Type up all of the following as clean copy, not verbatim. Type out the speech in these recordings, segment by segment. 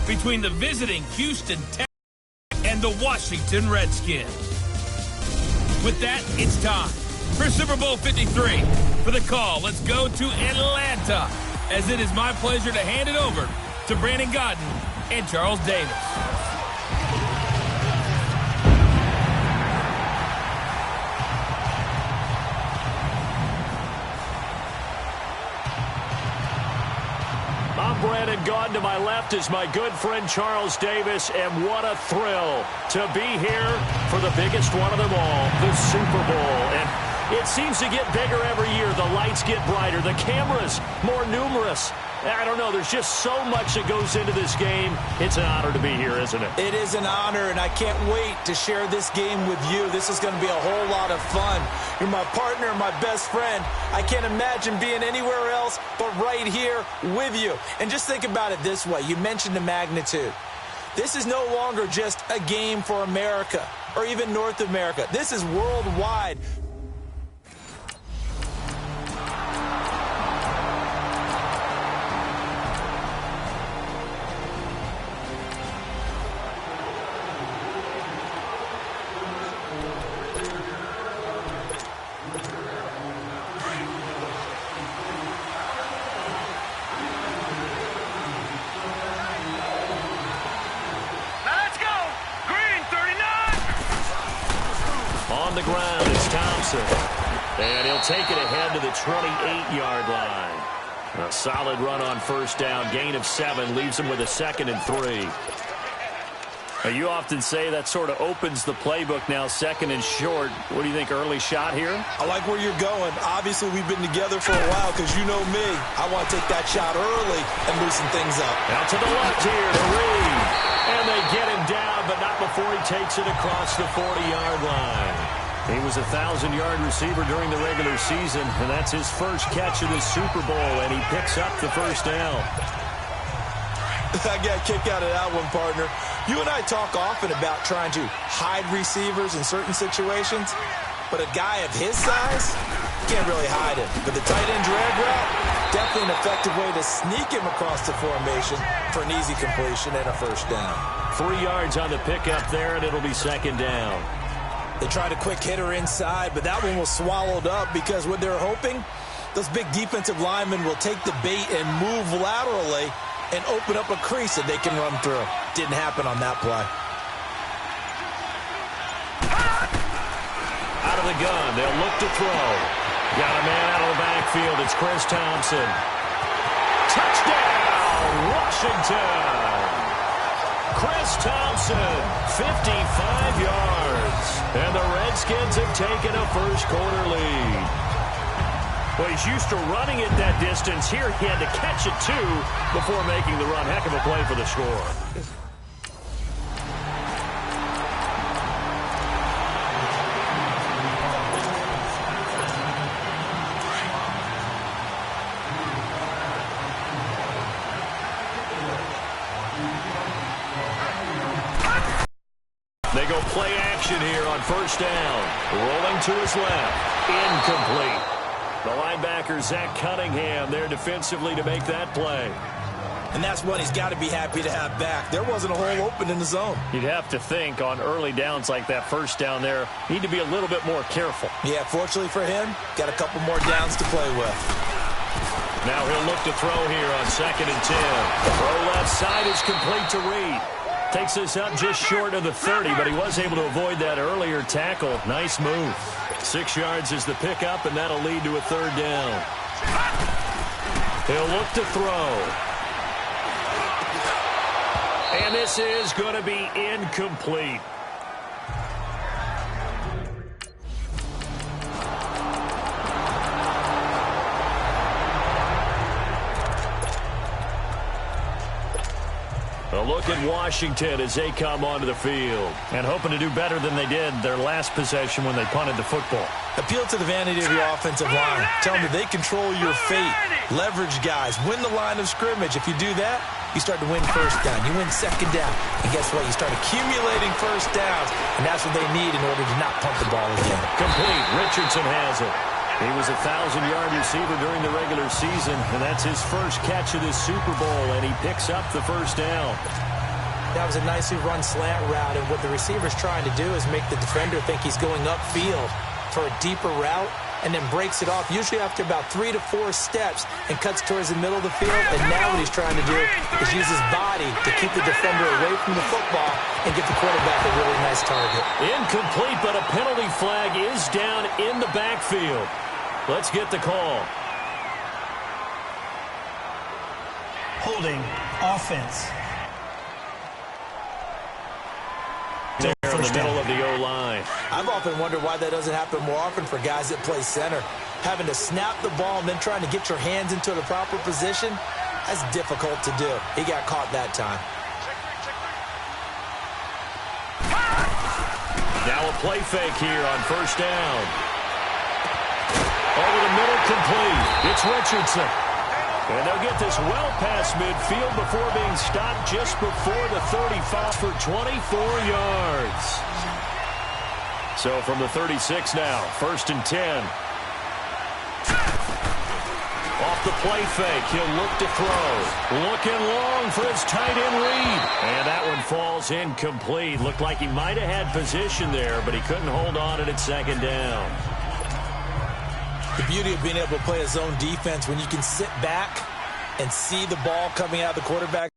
between the visiting Houston Texans and the Washington Redskins. With that, it's time for Super Bowl 53. For the call, let's go to Atlanta, as it is my pleasure to hand it over to Brandon Godden and Charles Davis. I'm Brandon Godden. To my left is my good friend Charles Davis, and what a thrill to be here for the biggest one of them all, the Super Bowl. And it seems to get bigger every year. The lights get brighter, the cameras more numerous. I don't know, there's just so much that goes into this game. It's an honor to be here, isn't it? It is an honor, and I can't wait to share this game with you. This is going to be a whole lot of fun. You're my partner, my best friend. I can't imagine being anywhere else but right here with you. And just think about it this way. You mentioned the magnitude. This is no longer just a game for America or even North America. This is worldwide. The ground is Thompson, and he'll take it ahead to the 28-yard line. A solid run on first down, gain of 7, leaves him with a 2nd and 3. Now, you often say that sort of opens the playbook now, 2nd and short. What do you think, early shot here? I like where you're going. Obviously, we've been together for a while because you know me. I want to take that shot early and loosen things up. Out to the left here to Reed. And they get him down, but not before he takes it across the 40-yard line. He was a 1,000-yard receiver during the regular season, and that's his first catch of the Super Bowl, and he picks up the first down. I got a kick out of that one, partner. You and I talk often about trying to hide receivers in certain situations, but a guy of his size can't really hide him. But the tight end drag route, definitely an effective way to sneak him across the formation for an easy completion and a first down. 3 yards on the pickup there, and it'll be 2nd down. They tried a quick hitter inside, but that one was swallowed up because what they're hoping, those big defensive linemen will take the bait and move laterally and open up a crease that they can run through. Didn't happen on that play. Out of the gun, they'll look to throw. Got a man out of the backfield. It's Chris Thompson. Touchdown, Washington! Chris Thompson, 55 yards. And the Redskins have taken a first-quarter lead. Well, he's used to running it that distance. Here he had to catch it, too, before making the run. Heck of a play for the score. They go play action here on first down. Rolling to his left. Incomplete. The linebacker, Zach Cunningham, there defensively to make that play. And that's what he's got to be happy to have back. There wasn't a hole open in the zone. You'd have to think on early downs like that first down there, need to be a little bit more careful. Yeah, fortunately for him, got a couple more downs to play with. Now he'll look to throw here on 2nd and 10. Throw left side is complete to Reed. Takes this up just short of the 30, but he was able to avoid that earlier tackle. Nice move. 6 yards is the pickup, and that'll lead to a 3rd down. He'll look to throw. And this is going to be incomplete. A look at Washington as they come onto the field. And hoping to do better than they did their last possession when they punted the football. Appeal to the vanity of your offensive line. Tell them that they control your fate. Leverage guys. Win the line of scrimmage. If you do that, you start to win first down. You win 2nd down. And guess what? You start accumulating first downs. And that's what they need in order to not punt the ball again. Complete. Richardson has it. He was a 1,000-yard receiver during the regular season, and that's his first catch of this Super Bowl, and he picks up the first down. That was a nicely run slant route, and what the receiver's trying to do is make the defender think he's going upfield for a deeper route, and then breaks it off, usually after about 3 to 4 steps, and cuts towards the middle of the field. And now what he's trying to do is use his body to keep the defender away from the football and get the quarterback a really nice target. Incomplete, but a penalty flag is down in the backfield. Let's get the call. Holding offense. There in the middle of the O-line. I've often wondered why that doesn't happen more often for guys that play center. Having to snap the ball and then trying to get your hands into the proper position, that's difficult to do. He got caught that time. Now a play fake here on first down. Over the middle, complete. It's Richardson. And they'll get this well past midfield before being stopped just before the 35 for 24 yards. So from the 36 now, 1st and 10. Off the play fake, he'll look to throw. Looking long for his tight end read. And that one falls incomplete. Looked like he might have had position there, but he couldn't hold on at 2nd down. The beauty of being able to play a zone defense when you can sit back and see the ball coming out of the quarterback.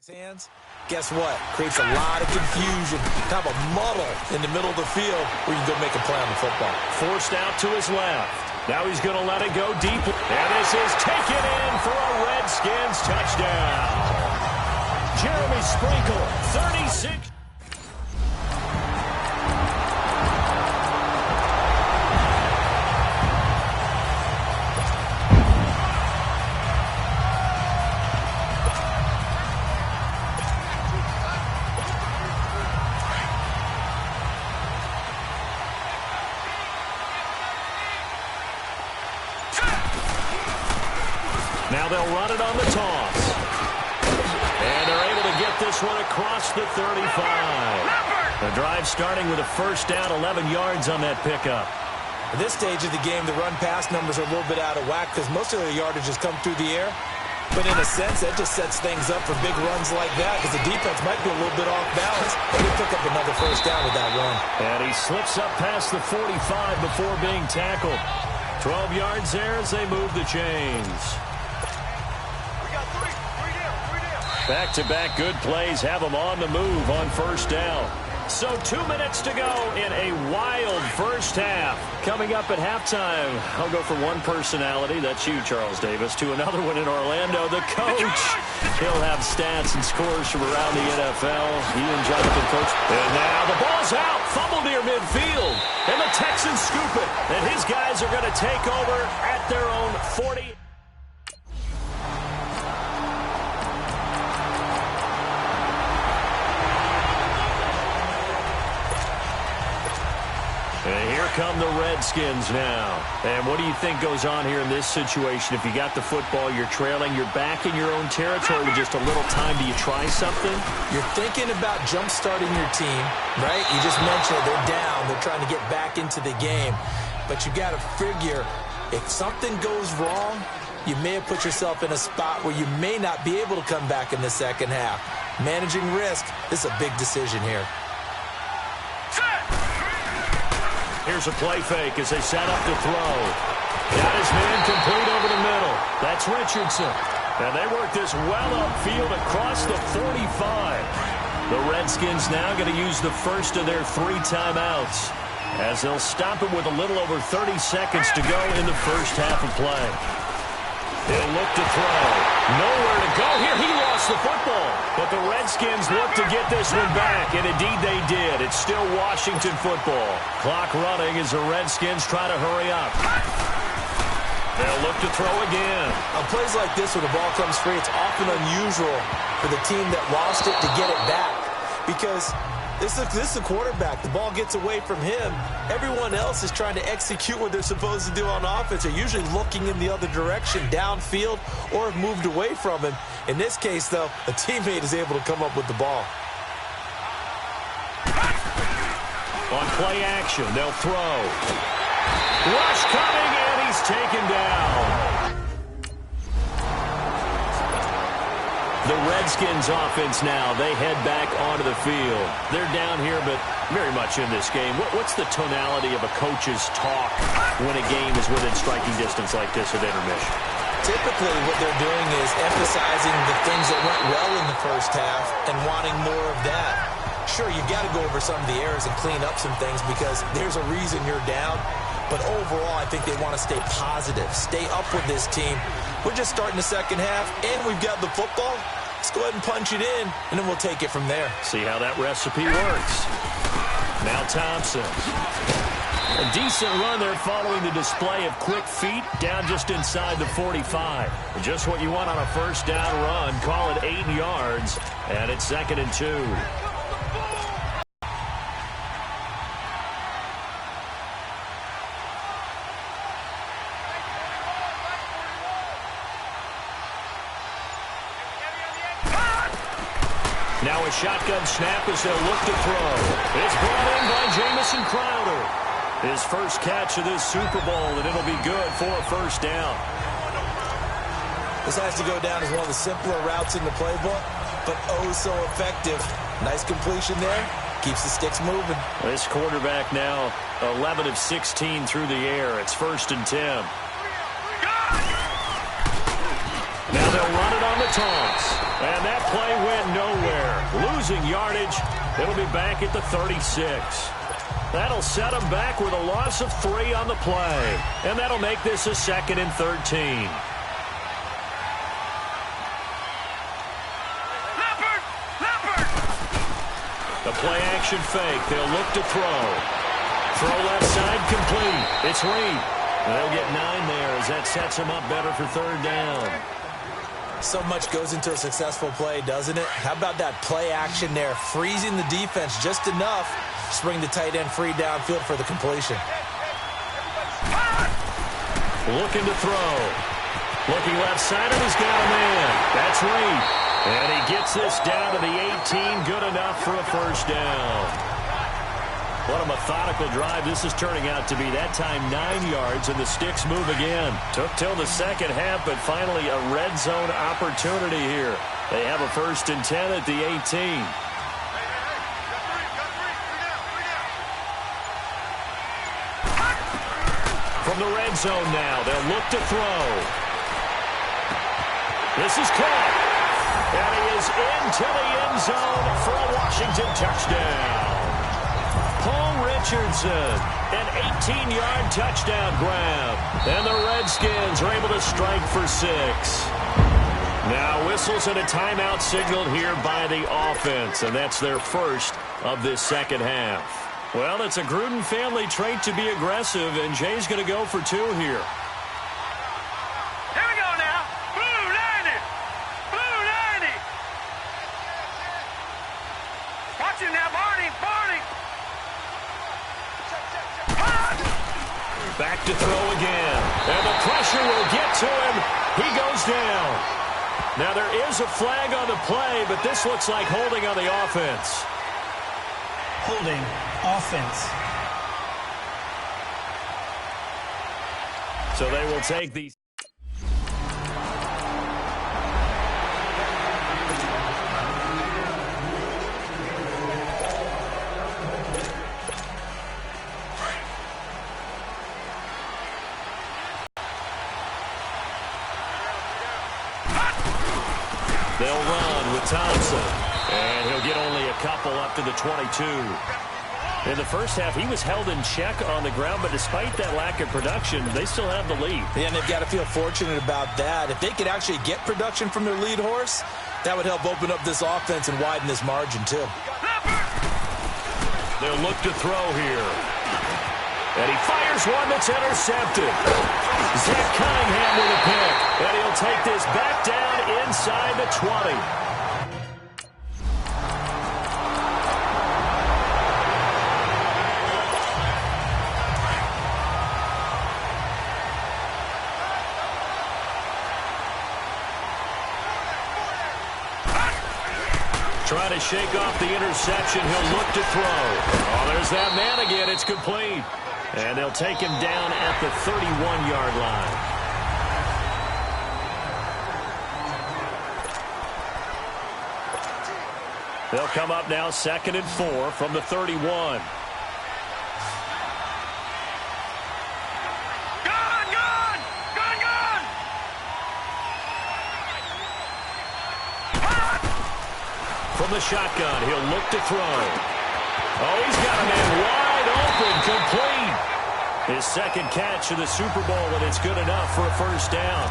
Hands, guess what? Creates a lot of confusion, kind of a muddle in the middle of the field where you can go make a play on the football. Forced out to his left. Now he's going to let it go deep. And this is taken in for a Redskins touchdown. Jeremy Sprinkle, 36. Now they'll run it on the toss. And they're able to get this one across the 35. The drive starting with a first down, 11 yards on that pickup. At this stage of the game, the run-pass numbers are a little bit out of whack because most of their yardage has come through the air. But in a sense, that just sets things up for big runs like that because the defense might be a little bit off balance. And they pick up another first down with that run. And he slips up past the 45 before being tackled. 12 yards there as they move the chains. Back-to-back good plays have them on the move on first down. So 2 minutes to go in a wild first half. Coming up at halftime, I'll go from one personality, that's you, Charles Davis, to another one in Orlando, the coach. He'll have stats and scores from around the NFL. He and Jonathan coach. And now the ball's out, fumble near midfield. And the Texans scoop it. And his guys are going to take over at their own 40. And here come the Redskins now. And what do you think goes on here in this situation? If you got the football, you're trailing, you're back in your own territory with just a little time. Do you try something? You're thinking about jump-starting your team, right? You just mentioned they're down. They're trying to get back into the game. But you got to figure if something goes wrong, you may have put yourself in a spot where you may not be able to come back in the second half. Managing risk, this is a big decision here. Here's a play fake as they set up to throw. Got his man complete over the middle. That's Richardson. And they work this well upfield across the 45. The Redskins now going to use the first of their 3 timeouts as they'll stop him with a little over 30 seconds to go in the first half of play. He'll look to throw. Nowhere to go here. He lost the football. But the Redskins look to get this one back, and indeed they did. It's still Washington football. Clock running as the Redskins try to hurry up. They'll look to throw again. On plays like this where the ball comes free, it's often unusual for the team that lost it to get it back because this is a quarterback. The ball gets away from him. Everyone else is trying to execute what they're supposed to do on offense. They're usually looking in the other direction, downfield, or have moved away from him. In this case, though, a teammate is able to come up with the ball. On play action, they'll throw. Rush coming, and he's taken down. Redskins offense now. They head back onto the field. They're down here, but very much in this game. What's the tonality of a coach's talk when a game is within striking distance like this at intermission? Typically, what they're doing is emphasizing the things that went well in the first half and wanting more of that. Sure, you've got to go over some of the errors and clean up some things because there's a reason you're down. But overall, I think they want to stay positive, stay up with this team. We're just starting the second half, and we've got the football. Let's go ahead and punch it in, and then we'll take it from there. See how that recipe works. Now Thompson. A decent run there following the display of quick feet down just inside the 45. Just what you want on a first down run. Call it 8 yards, and it's 2nd and 2. Now a shotgun snap as they'll look to throw. It's brought in by Jamison Crowder. His first catch of this Super Bowl, and it'll be good for a first down. This has to go down as one of the simpler routes in the playbook, but oh so effective. Nice completion there. Keeps the sticks moving. This quarterback now 11 of 16 through the air. It's 1st and 10. Now they'll run it on the toss. And that play went nowhere. Losing yardage. It'll be back at the 36. That'll set them back with a loss of 3 on the play. And that'll make this a 2nd and 13. The play action fake. They'll look to throw. Throw left side complete. It's Reed. They'll get 9 there as that sets them up better for 3rd down. So much goes into a successful play, doesn't it? How about that play action there? Freezing the defense just enough to bring the tight end free downfield for the completion. Looking to throw. Looking left side, and he's got a man. That's Reed. And he gets this down to the 18. Good enough for a first down. What a methodical drive this is turning out to be. That time 9 yards, and the sticks move again. Took till the second half, but finally a red zone opportunity here. They have a 1st and 10 at the 18. From the red zone now, they'll look to throw. This is caught. And he is into the end zone for a Washington touchdown. Paul Richardson, an 18-yard touchdown grab. And the Redskins are able to strike for 6. Now whistles and a timeout signaled here by the offense. And that's their first of this second half. Well, it's a Gruden family trait to be aggressive, and Jay's going to go for 2 here. Here we go now. Blue 90. Blue 90. Watch him now, Barney. Barney. Back to throw again. And the pressure will get to him. He goes down. Now there is a flag on the play, but this looks like holding on the offense. Holding offense. So they will take these. They'll run with Thompson. And he'll get only a couple up to the 22. In the first half, he was held in check on the ground, but despite that lack of production, they still have the lead. And they've got to feel fortunate about that. If they could actually get production from their lead horse, that would help open up this offense and widen this margin, too. They'll look to throw here. And he fires one that's intercepted. Zach Cunningham with a pick. And he'll take this back down inside the 20. Trying to shake off the interception. He'll look to throw. Oh, there's that man again. It's complete. And they'll take him down at the 31-yard line. They'll come up now 2nd and 4 from the 31. From the shotgun, he'll look to throw. Oh, he's got a man wide open, complete. His second catch of the Super Bowl, and it's good enough for a first down.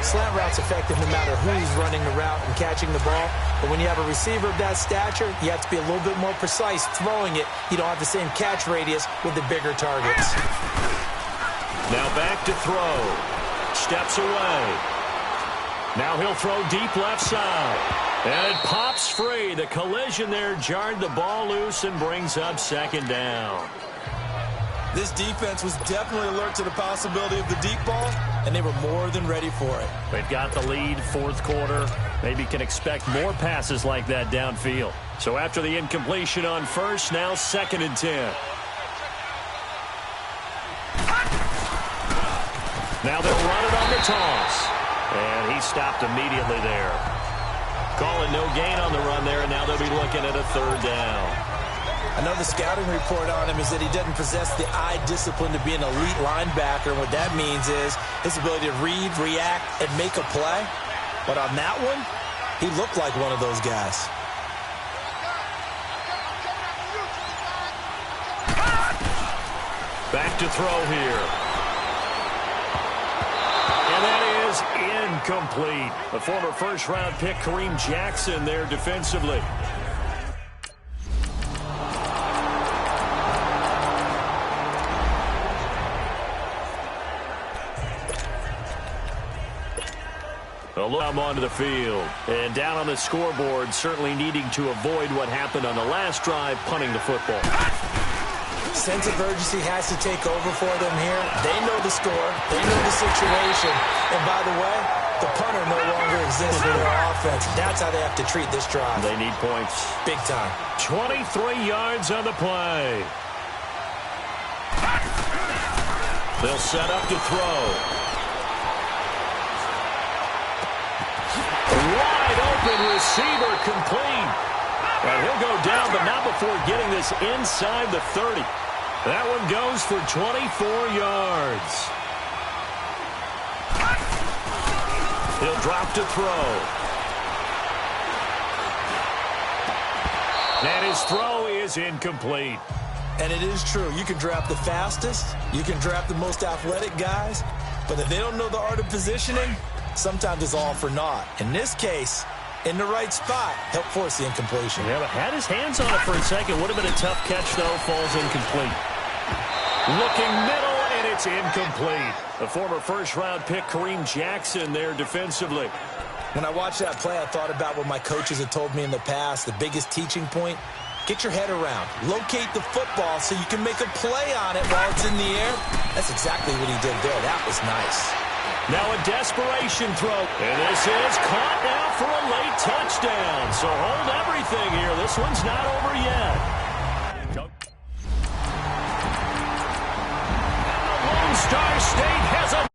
Slant route's effective no matter who's running the route and catching the ball. But when you have a receiver of that stature, you have to be a little bit more precise throwing it. You don't have the same catch radius with the bigger targets. Now back to throw. Steps away. Now he'll throw deep left side. And it pops free. The collision there jarred the ball loose and brings up 2nd down. This defense was definitely alert to the possibility of the deep ball, and they were more than ready for it. They've got the lead, 4th quarter. Maybe can expect more passes like that downfield. So after the incompletion on first, now 2nd and 10. Now they'll run it on the toss. And he stopped immediately there. Calling no gain on the run there, and now they'll be looking at a 3rd down. Another scouting report on him is that he doesn't possess the eye discipline to be an elite linebacker. What that means is his ability to read, react, and make a play. But on that one, he looked like one of those guys. Back to throw here. And that is incomplete. The former first-round pick, Kareem Jackson, there defensively. I'm onto the field. And down on the scoreboard, certainly needing to avoid what happened on the last drive, punting the football. Sense of urgency has to take over for them here. They know the score. They know the situation. And by the way, the punter no longer exists for their offense. That's how they have to treat this drive. They need points. Big time. 23 yards on the play. They'll set up to throw. Wide open receiver, complete. And he'll go down, but not before getting this inside the 30. That one goes for 24 yards. He'll drop to throw. And his throw is incomplete. And it is true. You can draft the fastest. You can draft the most athletic guys. But if they don't know the art of positioning, sometimes it's all for naught. In this case, in the right spot, helped force the incompletion. Yeah, but had his hands on it for a second. Would have been a tough catch, though. Falls incomplete. Looking middle, and it's incomplete. The former first-round pick, Kareem Jackson, there defensively. When I watched that play, I thought about what my coaches had told me in the past. The biggest teaching point, get your head around. Locate the football so you can make a play on it while it's in the air. That's exactly what he did there. That was nice. Now a desperation throw. And this is caught now for a late touchdown. So hold everything here. This one's not over yet. Lone Star State has a